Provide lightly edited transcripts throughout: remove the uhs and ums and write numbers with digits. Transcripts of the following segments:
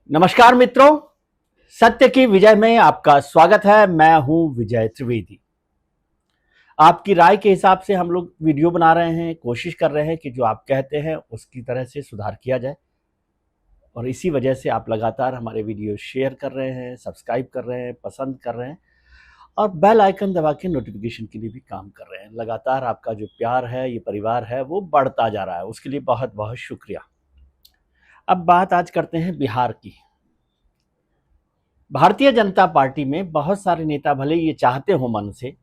नमस्कार मित्रों, सत्य की विजय में आपका स्वागत है। मैं हूं विजय त्रिवेदी। आपकी राय के हिसाब से हम लोग वीडियो बना रहे हैं, कोशिश कर रहे हैं कि जो आप कहते हैं उसकी तरह से सुधार किया जाए, और इसी वजह से आप लगातार हमारे वीडियो शेयर कर रहे हैं, सब्सक्राइब कर रहे हैं, पसंद कर रहे हैं और बेल आइकन दबा के नोटिफिकेशन के लिए भी काम कर रहे हैं। लगातार आपका जो प्यार है, ये परिवार है, वो बढ़ता जा रहा है, उसके लिए बहुत बहुत शुक्रिया। अब बात आज करते हैं बिहार की। भारतीय जनता पार्टी में बहुत सारे नेता भले ये चाहते हो मन से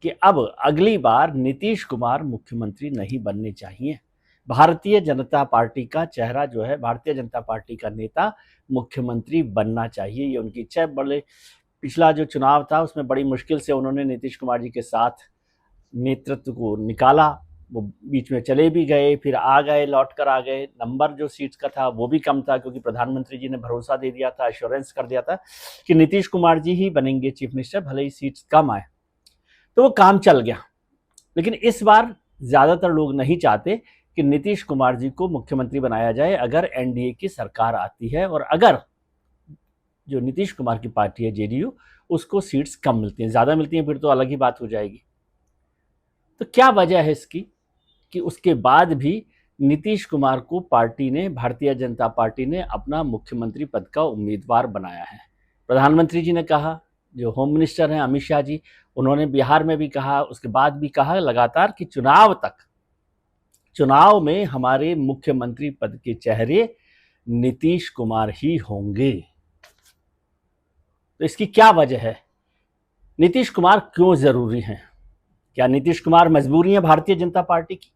कि अब अगली बार नीतीश कुमार मुख्यमंत्री नहीं बनने चाहिए। भारतीय जनता पार्टी का चेहरा जो है, भारतीय जनता पार्टी का नेता मुख्यमंत्री बनना चाहिए, ये उनकी इच्छा है। बड़े पिछला जो चुनाव था उसमें बड़ी मुश्किल से उन्होंने नीतीश कुमार जी के साथ नेतृत्व को निकाला। वो बीच में चले भी गए, फिर आ गए, लौट कर आ गए। नंबर जो सीट्स का था वो भी कम था, क्योंकि प्रधानमंत्री जी ने भरोसा दे दिया था, एश्योरेंस कर दिया था कि नीतीश कुमार जी ही बनेंगे चीफ मिनिस्टर, भले ही सीट्स कम आए। तो वो काम चल गया। लेकिन इस बार ज्यादातर लोग नहीं चाहते कि नीतीश कुमार जी को मुख्यमंत्री बनाया जाए अगर एनडीए की सरकार आती है, और अगर जो नीतीश कुमार की पार्टी है जेडीयू, उसको सीट्स कम मिलती हैं। ज्यादा मिलती हैं फिर तो अलग ही बात हो जाएगी। तो क्या वजह है इसकी कि उसके बाद भी नीतीश कुमार को पार्टी ने, भारतीय जनता पार्टी ने अपना मुख्यमंत्री पद का उम्मीदवार बनाया है? प्रधानमंत्री जी ने कहा, जो होम मिनिस्टर हैं अमित शाह जी, उन्होंने बिहार में भी कहा, उसके बाद भी कहा लगातार कि चुनाव में हमारे मुख्यमंत्री पद के चेहरे नीतीश कुमार ही होंगे। तो इसकी क्या वजह है? नीतीश कुमार क्यों जरूरी हैं? क्या नीतीश कुमार मजबूरी है भारतीय जनता पार्टी की?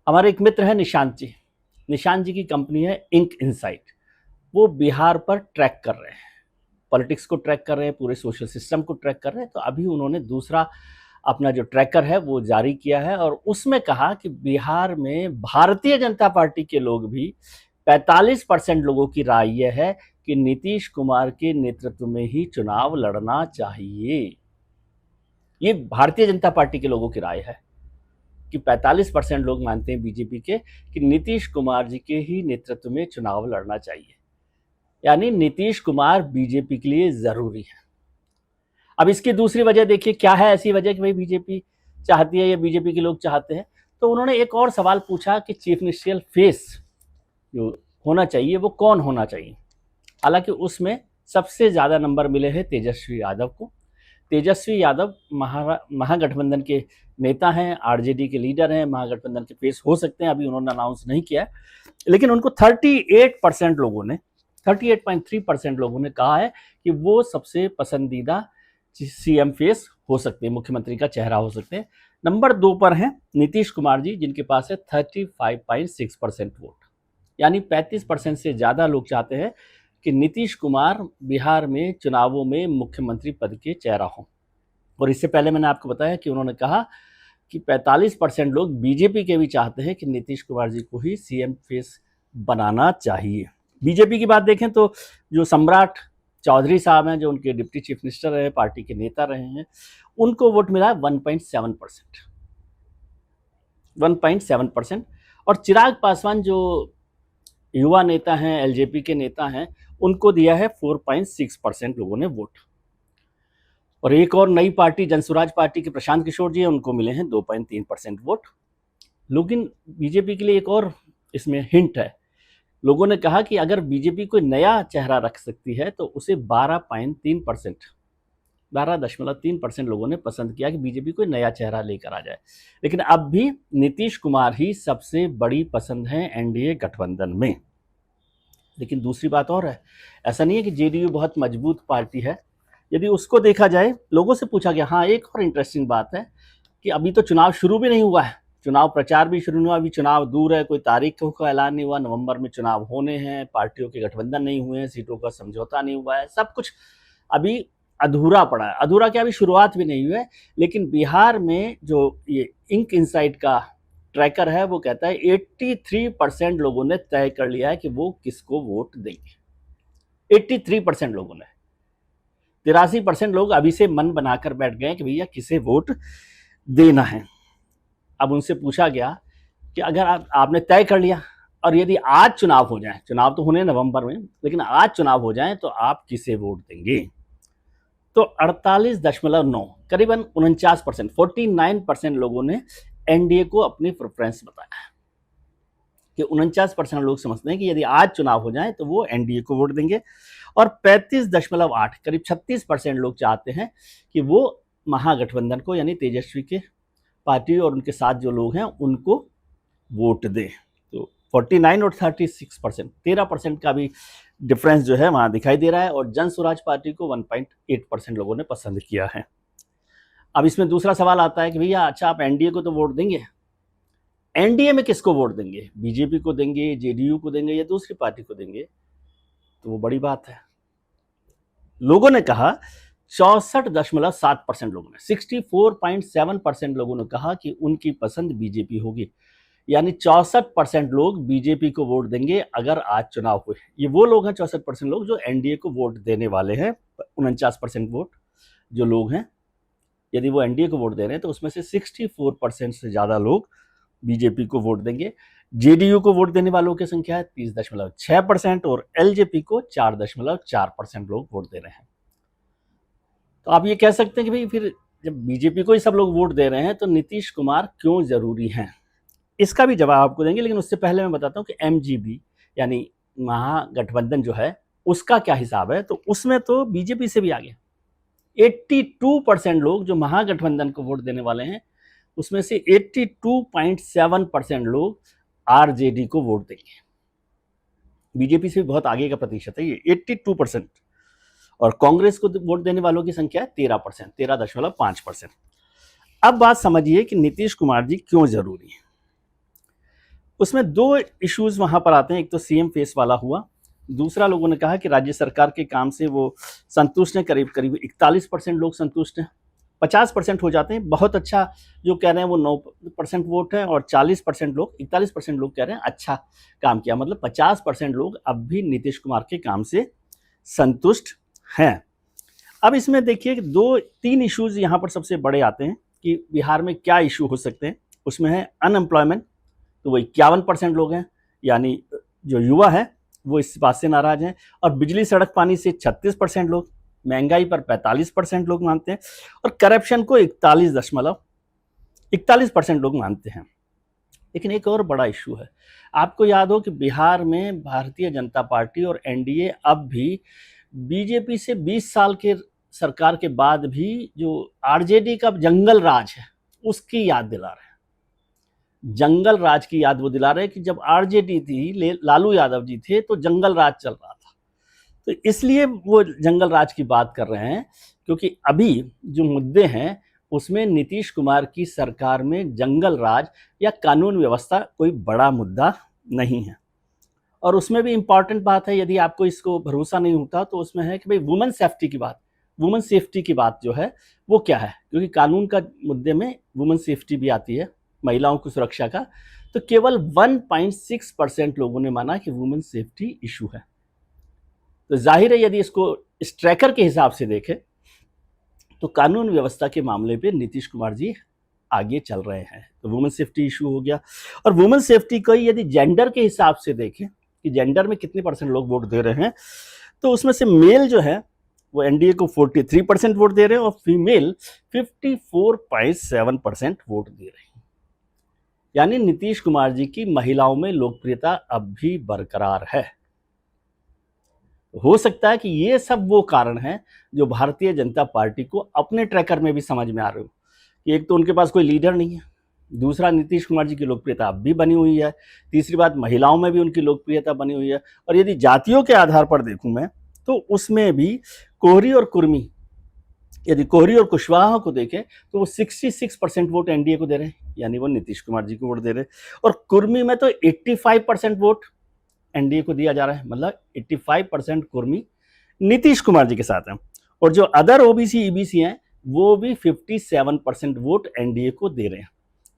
हमारे एक मित्र है निशांत जी की कंपनी है इंक इनसाइट। वो बिहार पर ट्रैक कर रहे हैं, पॉलिटिक्स को ट्रैक कर रहे हैं, पूरे सोशल सिस्टम को ट्रैक कर रहे हैं। तो अभी उन्होंने दूसरा अपना जो ट्रैकर है वो जारी किया है, और उसमें कहा कि बिहार में भारतीय जनता पार्टी के लोग भी 45% लोगों की राय यह है कि नीतीश कुमार के नेतृत्व में ही चुनाव लड़ना चाहिए। ये भारतीय जनता पार्टी के लोगों की राय है कि 45% लोग मानते हैं बीजेपी के कि नीतीश कुमार जी के ही नेतृत्व में चुनाव लड़ना चाहिए। यानी नीतीश कुमार बीजेपी के लिए जरूरी है। अब इसकी दूसरी वजह देखिए, क्या है ऐसी वजह कि भाई बीजेपी चाहती है या बीजेपी के लोग चाहते हैं? तो उन्होंने एक और सवाल पूछा कि चीफ मिनिस्टरियल फेस जो होना चाहिए वो कौन होना चाहिए। हालांकि उसमें सबसे ज्यादा नंबर मिले हैं तेजस्वी यादव को। तेजस्वी यादव महागठबंधन के नेता हैं, आरजेडी के लीडर हैं, महागठबंधन के फेस हो सकते हैं। अभी उन्होंने अनाउंस नहीं किया है, लेकिन उनको 38.3% लोगों ने कहा है कि वो सबसे पसंदीदा सीएम फेस हो सकते हैं, मुख्यमंत्री का चेहरा हो सकते हैं। नंबर 2 पर हैं नीतीश कुमार जी, जिनके पास है 35.6% वोट। यानी 35% से ज्यादा लोग चाहते हैं कि नीतीश कुमार बिहार में चुनावों में मुख्यमंत्री पद के चेहरा हों। और इससे पहले मैंने आपको बताया कि उन्होंने कहा कि 45% लोग बीजेपी के भी चाहते हैं कि नीतीश कुमार जी को ही सीएम फेस बनाना चाहिए। बीजेपी की बात देखें तो जो सम्राट चौधरी साहब हैं, जो उनके डिप्टी चीफ मिनिस्टर रहे, पार्टी के नेता रहे हैं, उनको वोट मिला है 1.7%। और चिराग पासवान जो युवा नेता हैं, एलजेपी के नेता हैं, उनको दिया है 4.6% लोगों ने वोट। और एक और नई पार्टी जनसुराज पार्टी के प्रशांत किशोर जी हैं, उनको मिले हैं 2.3% वोट। लेकिन बीजेपी के लिए एक और इसमें हिंट है। लोगों ने कहा कि अगर बीजेपी कोई नया चेहरा रख सकती है तो उसे 12.3% लोगों ने पसंद किया कि बीजेपी कोई नया चेहरा लेकर आ जाए। लेकिन अब भी नीतीश कुमार ही सबसे बड़ी पसंद है एनडीए गठबंधन में। लेकिन दूसरी बात और है, ऐसा नहीं है कि जेडीयू बहुत मजबूत पार्टी है। यदि उसको देखा जाए, लोगों से पूछा गया। हाँ, एक और इंटरेस्टिंग बात है कि अभी तो चुनाव शुरू भी नहीं हुआ है, चुनाव प्रचार भी शुरू नहीं हुआ, अभी चुनाव दूर है, कोई तारीखों का ऐलान नहीं हुआ। नवंबर में चुनाव होने हैं, पार्टियों के गठबंधन नहीं हुए हैं, सीटों का समझौता नहीं हुआ है, सब कुछ अभी अधूरा पड़ा है। अधूरा क्या, अभी शुरुआत भी नहीं हुई है। लेकिन बिहार में जो ये इंक इनसाइट का ट्रैकर है वो कहता है 83% लोगों ने तय कर लिया है कि वो किसको वोट देंगे। 83% लोगों ने। 83% लोग अभी से मन बनाकर बैठ गए कि भैया किसे वोट देना है। अब उनसे पूछा गया कि अगर आपने तय कर लिया, और यदि आज चुनाव हो जाए, चुनाव तो होने नवंबर में, लेकिन आज चुनाव हो जाए तो आप किसे वोट देंगे? तो 48.9 करीबन 49%, 49% लोगों ने एनडीए को अपनी प्रेफरेंस बताया है कि 49% लोग समझते हैं कि यदि आज चुनाव हो जाए तो वो एनडीए को वोट देंगे, और 35.8 करीब 36% लोग चाहते हैं कि वो महागठबंधन को यानी तेजस्वी के पार्टी और उनके साथ जो लोग हैं उनको वोट दें। तो 49 और 36%, 13% का भी डिफरेंस जो है वहां दिखाई दे रहा है, और जन स्वराज पार्टी को 1.8% लोगों ने पसंद किया है। अब इसमें दूसरा सवाल आता है कि भैया अच्छा आप एनडीए को तो वोट देंगे, एनडीए में किसको वोट देंगे? बीजेपी को देंगे, जेडीयू को देंगे, या दूसरी पार्टी को देंगे? तो वो बड़ी बात है। लोगों ने कहा 64.7% लोगों ने, 64.7% लोगों ने कहा कि उनकी पसंद बीजेपी होगी, यानी 64% लोग बीजेपी को वोट देंगे अगर आज चुनाव हुए। ये वो लोग हैं 64% लोग जो एनडीए को वोट देने वाले हैं। 49% वोट जो लोग हैं, यदि वो एनडीए को वोट दे रहे हैं तो उसमें से 64% से ज्यादा लोग बीजेपी को वोट देंगे। जेडीयू को वोट देने वालों की संख्या है 30.6% और एलजेपी को 4.4% लोग वोट दे रहे हैं। तो आप ये कह सकते हैं कि भाई फिर जब बीजेपी को ही सब लोग वोट दे रहे हैं तो नीतीश कुमार क्यों जरूरी हैं? इसका भी जवाब आपको देंगे, लेकिन उससे पहले मैं बताता हूँ कि एमजीबी यानी महागठबंधन जो है उसका क्या हिसाब है। तो उसमें तो बीजेपी से भी आगे 82% लोग जो महागठबंधन को वोट देने वाले हैं, उसमें से 82.7% लोग आरजेडी को वोट देंगे। बीजेपी से भी बहुत आगे का प्रतिशत है ये 82%, और कांग्रेस को वोट देने वालों की संख्या है 13%, 13.5%। अब बात समझिए कि नीतीश कुमार जी क्यों जरूरी है। उसमें दो इश्यूज वहां पर आते हैं, एक तो सीएम फेस वाला हुआ, दूसरा लोगों ने कहा कि राज्य सरकार के काम से वो संतुष्ट हैं, करीब करीब 41% लोग संतुष्ट हैं। 50% हो जाते हैं बहुत अच्छा जो कह रहे हैं वो 9% वोट है, और 40% लोग 41% लोग कह रहे हैं अच्छा काम किया, मतलब 50% लोग अब भी नीतीश कुमार के काम से संतुष्ट हैं। अब इसमें देखिए दो तीन इश्यूज यहाँ पर सबसे बड़े आते हैं कि बिहार में क्या इशू हो सकते हैं। उसमें है अनएम्प्लॉयमेंट, तो वो 51% लोग हैं, यानी जो युवा है वो इस बात से नाराज हैं, और बिजली सड़क पानी से 36% लोग, महंगाई पर 45% लोग मानते हैं, और करप्शन को 41% लोग मानते हैं। लेकिन एक और बड़ा इशू है, आपको याद हो कि बिहार में भारतीय जनता पार्टी और एनडीए अब भी बीजेपी से 20 साल के सरकार के बाद भी जो आरजेडी का जंगल राज है उसकी याद दिला रहे हैं। जंगल राज की याद वो दिला रहे हैं कि जब आरजेडी थी, लालू यादव जी थे, तो जंगल राज चल रहा था। तो इसलिए वो जंगल राज की बात कर रहे हैं, क्योंकि अभी जो मुद्दे हैं उसमें नीतीश कुमार की सरकार में जंगल राज या कानून व्यवस्था कोई बड़ा मुद्दा नहीं है। और उसमें भी इंपॉर्टेंट बात है, यदि आपको इसको भरोसा नहीं होता तो उसमें है कि भाई वुमेन सेफ्टी की बात, वुमेन सेफ्टी की बात जो है वो क्या है, क्योंकि कानून का मुद्दे में वुमेन सेफ्टी भी आती है, महिलाओं की सुरक्षा का। तो केवल 1.6% लोगों ने माना कि वुमेन सेफ्टी इशू है। तो जाहिर है यदि इसको इस ट्रैकर के हिसाब से देखें तो कानून व्यवस्था के मामले पे नीतीश कुमार जी आगे चल रहे हैं। तो वुमेन सेफ्टी इशू हो गया, और वुमेन सेफ्टी को यदि जेंडर के हिसाब से देखें कि जेंडर में कितने % लोग वोट दे रहे हैं, तो उसमें से मेल जो है वो एनडीए को 43% वोट दे रहे हैं, और फीमेल 54.7% वोट दे रहे हैं। यानी नीतीश कुमार जी की महिलाओं में लोकप्रियता अब भी बरकरार है। हो सकता है कि ये सब वो कारण हैं जो भारतीय जनता पार्टी को अपने ट्रैकर में भी समझ में आ रहे हो कि एक तो उनके पास कोई लीडर नहीं है, दूसरा नीतीश कुमार जी की लोकप्रियता अब भी बनी हुई है, तीसरी बात महिलाओं में भी उनकी लोकप्रियता बनी हुई है, और यदि जातियों के आधार पर देखूं मैं तो उसमें भी कोहरी और कुर्मी, यदि कोहरी और कुशवाहा को देखें तो वो 66% वोट एनडीए को दे रहे हैं, यानी वो नीतीश कुमार जी को वोट दे रहे हैं, और कुर्मी में तो 85% वोट एनडीए को दिया जा रहा है, मतलब 85% कुर्मी नीतीश कुमार जी के साथ हैं, और जो अदर ओबीसी ईबीसी हैं वो भी 57% वोट एनडीए को दे रहे हैं।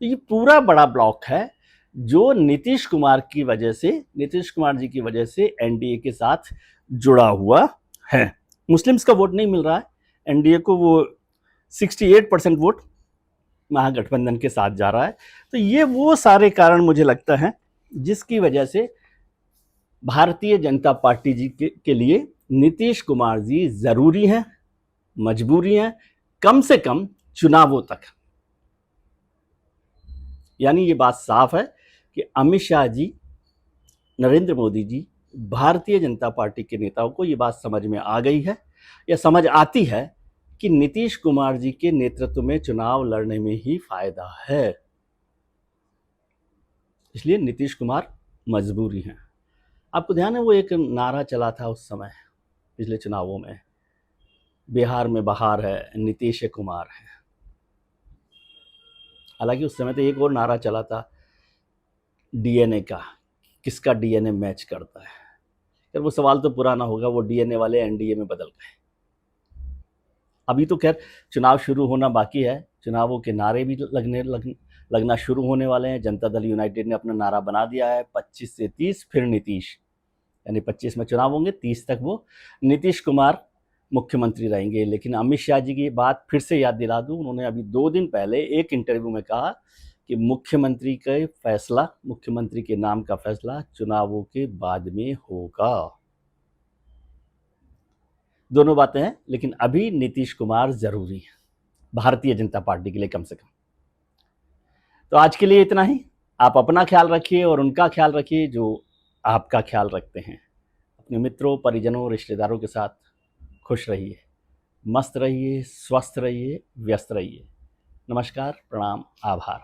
तो ये पूरा बड़ा ब्लॉक है जो नीतीश कुमार की वजह से, नीतीश कुमार जी की वजह से एनडीए के साथ जुड़ा हुआ है। मुस्लिम्स का वोट नहीं मिल रहा है एनडीए को, वो 68% वोट महागठबंधन के साथ जा रहा है। तो ये वो सारे कारण मुझे लगता है जिसकी वजह से भारतीय जनता पार्टी जी के लिए नीतीश कुमार जी जरूरी हैं, मजबूरी हैं, कम से कम चुनावों तक। यानी ये बात साफ है कि अमित शाह जी, नरेंद्र मोदी जी, भारतीय जनता पार्टी के नेताओं को ये बात समझ में आ गई है या समझ आती है कि नीतीश कुमार जी के नेतृत्व में चुनाव लड़ने में ही फायदा है। इसलिए नीतीश कुमार मजबूरी हैं। आपको ध्यान है वो एक नारा चला था उस समय पिछले चुनावों में, बिहार में बहार है, नीतीश कुमार है। हालांकि उस समय तो एक और नारा चला था डीएनए का, किसका डीएनए मैच करता है। खैर वो सवाल तो पुराना होगा, वो डीएनए वाले एनडीए में बदल गए। अभी तो खैर चुनाव शुरू होना बाकी है, चुनावों के नारे भी लगना शुरू होने वाले हैं। जनता दल यूनाइटेड ने अपना नारा बना दिया है, 25 से 30 फिर नीतीश, यानी 25 में चुनाव होंगे, 30 तक वो नीतीश कुमार मुख्यमंत्री रहेंगे। लेकिन अमित शाह जी की बात फिर से याद दिला दूं, उन्होंने अभी 2 दिन पहले एक इंटरव्यू में कहा कि मुख्यमंत्री के नाम का फैसला चुनावों के बाद में होगा। दोनों बातें हैं, लेकिन अभी नीतीश कुमार जरूरी है भारतीय जनता पार्टी के लिए कम से कम। तो आज के लिए इतना ही। आप अपना ख्याल रखिए और उनका ख्याल रखिए जो आपका ख्याल रखते हैं। अपने मित्रों, परिजनों, रिश्तेदारों के साथ खुश रहिए, मस्त रहिए, स्वस्थ रहिए, व्यस्त रहिए। नमस्कार, प्रणाम, आभार।